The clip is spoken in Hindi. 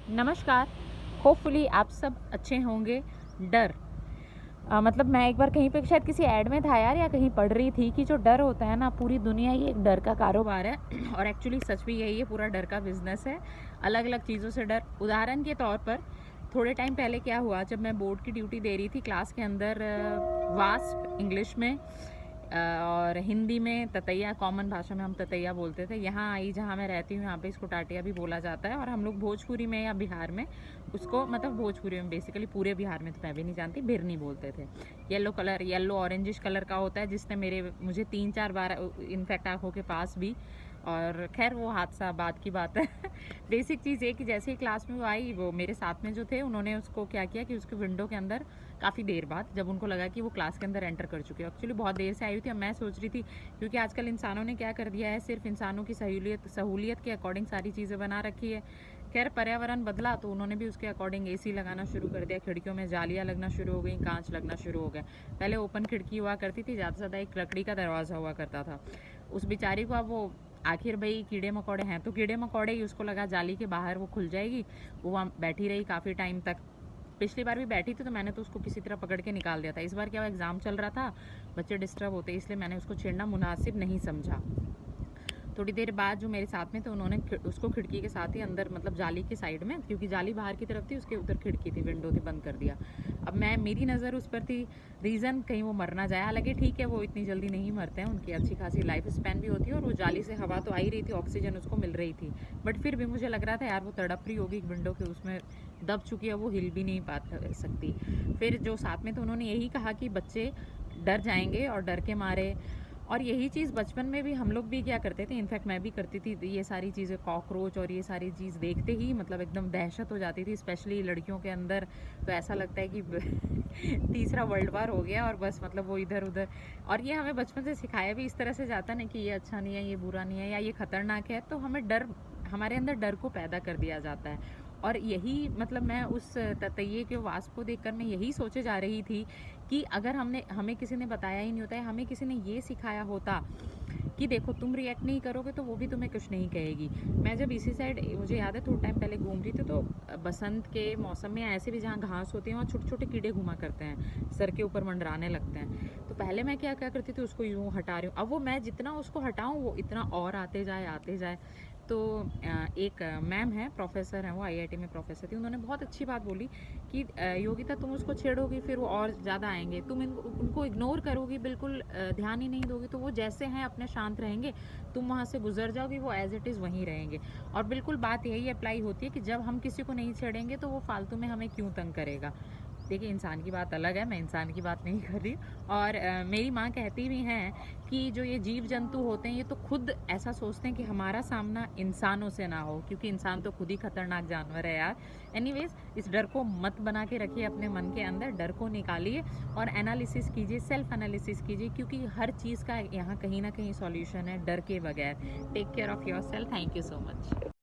नमस्कार। होपफुली आप सब अच्छे होंगे। डर मतलब मैं एक बार कहीं पे शायद किसी ऐड में था यार, या कहीं पढ़ रही थी कि जो डर होता है ना, पूरी दुनिया ही एक डर का कारोबार है। और एक्चुअली सच भी यही है, पूरा डर का बिजनेस है। अलग अलग चीज़ों से डर। उदाहरण के तौर पर थोड़े टाइम पहले क्या हुआ, जब मैं बोर्ड की ड्यूटी दे रही थी क्लास के अंदर, वास्प इंग्लिश में और हिंदी में ततैया, कॉमन भाषा में हम ततैया बोलते थे। यहाँ आई जहाँ मैं रहती हूँ, यहाँ पे इसको टाटिया भी बोला जाता है। और हम लोग भोजपुरी में या बिहार में उसको, मतलब भोजपुरी में बेसिकली, पूरे बिहार में तो मैं भी नहीं जानती, बिरनी बोलते थे। Yellow colour, yellow orangish colour का होता है, जिसने मुझे 3-4 बार इनफैक्ट आंखों के पास भी। और खैर वो हादसा बात की बात है। बेसिक चीज़ ये कि जैसे ही क्लास में वो आई, वो मेरे साथ में जो थे उन्होंने उसको क्या किया कि उसके विंडो के अंदर काफ़ी देर बाद, जब उनको लगा कि वो क्लास के अंदर एंटर कर चुके हैं, एक्चुअली बहुत देर से आई हुई थी। अब मैं सोच रही थी, क्योंकि आजकल इंसानों ने क्या कर दिया है, सिर्फ इंसानों की सहूलियत के अकॉर्डिंग सारी चीज़ें बना रखी है। खैर पर्यावरण बदला तो उन्होंने भी उसके अकॉर्डिंग एसी लगाना शुरू कर दिया, खिड़कियों में जालियाँ लगना शुरू हो गई, कांच लगना शुरू हो गए। पहले ओपन खिड़की हुआ करती थी, ज़्यादा से ज़्यादा एक लकड़ी का दरवाज़ा हुआ करता था। उस बेचारी को अब वो, आखिर भाई कीड़े मकोड़े हैं तो कीड़े मकोड़े ही, उसको लगा जाली के बाहर वो खुल जाएगी। वो वहाँ बैठी रही काफ़ी टाइम तक। पिछली बार भी बैठी थी तो मैंने तो उसको किसी तरह पकड़ के निकाल दिया था। इस बार क्या हुआ, एग्ज़ाम चल रहा था, बच्चे डिस्टर्ब होते, इसलिए मैंने उसको छेड़ना मुनासिब नहीं समझा। थोड़ी देर बाद जो मेरे साथ में थे उन्होंने उसको खिड़की के साथ ही अंदर, मतलब जाली के साइड में, क्योंकि जाली बाहर की तरफ थी, उसके उधर खिड़की थी, विंडो थी, बंद कर दिया। अब मेरी नज़र उस पर थी, रीज़न कहीं वो मर ना जाए। हालांकि ठीक है, वो इतनी जल्दी नहीं मरते हैं, उनकी अच्छी खासी लाइफ स्पैन भी होती है। और वो जाली से हवा तो आ ही रही थी, ऑक्सीजन उसको मिल रही थी, बट फिर भी मुझे लग रहा था यार वो तड़प रही होगी विंडो के उसमें, दब चुकी है, वो हिल भी नहीं पा सकती। फिर जो साथ में थे उन्होंने यही कहा कि बच्चे डर जाएंगे, और डर के मारे, और यही चीज़ बचपन में भी हम लोग भी क्या करते थे, इनफैक्ट मैं भी करती थी। ये सारी चीज़ें, कॉकरोच और ये सारी चीज़ देखते ही मतलब एकदम दहशत हो जाती थी, स्पेशली लड़कियों के अंदर। तो ऐसा लगता है कि तीसरा वर्ल्ड वार हो गया, और बस मतलब वो इधर उधर। और ये हमें बचपन से सिखाया भी इस तरह से जाता ना कि ये अच्छा नहीं है, ये बुरा नहीं है, या ये खतरनाक है, तो हमें डर, हमारे अंदर डर को पैदा कर दिया जाता है। और यही मतलब मैं उस ततैये के वास्प को देखकर मैं यही सोचे जा रही थी कि अगर हमें किसी ने बताया ही नहीं होता है, हमें किसी ने ये सिखाया होता कि देखो तुम रिएक्ट नहीं करोगे तो वो भी तुम्हें कुछ नहीं कहेगी। मैं जब इसी साइड, मुझे याद है थोड़ा टाइम पहले घूम रही थी, तो बसंत के मौसम में ऐसे भी जहाँ घास होती है वहाँ छोटे छोटे कीड़े घुमा करते हैं, सर के ऊपर मंडराने लगते हैं। तो पहले मैं क्या क्या करती थी, उसको यूँ हटा रही हूँ, अब वो मैं जितना उसको हटाऊँ वो इतना और आते जाए आते जाए। तो एक मैम है, प्रोफेसर हैं, वो आईआईटी में प्रोफेसर थी, उन्होंने बहुत अच्छी बात बोली कि योगिता तुम उसको छेड़ोगी फिर वो और ज़्यादा आएंगे, तुम उनको इग्नोर करोगी, बिल्कुल ध्यान ही नहीं दोगी, तो वो जैसे हैं अपने शांत रहेंगे, तुम वहाँ से गुजर जाओगी, वो एज इट इज़ वहीं रहेंगे। और बिल्कुल बात यही अप्लाई होती है कि जब हम किसी को नहीं छेड़ेंगे तो वो फालतू में हमें क्यों तंग करेगा। देखिए इंसान की बात अलग है, मैं इंसान की बात नहीं कर रही। और मेरी माँ कहती भी हैं कि जो ये जीव जंतु होते हैं ये तो खुद ऐसा सोचते हैं कि हमारा सामना इंसानों से ना हो, क्योंकि इंसान तो खुद ही खतरनाक जानवर है यार। एनीवेज, इस डर को मत बना के रखिए अपने मन के अंदर, डर को निकालिए और एनालिसिस कीजिए, सेल्फ एनालिसिस कीजिए, क्योंकि हर चीज़ का यहाँ कहीं ना कहीं सॉल्यूशन है डर के बगैर। Take care of yourself. Thank you so much.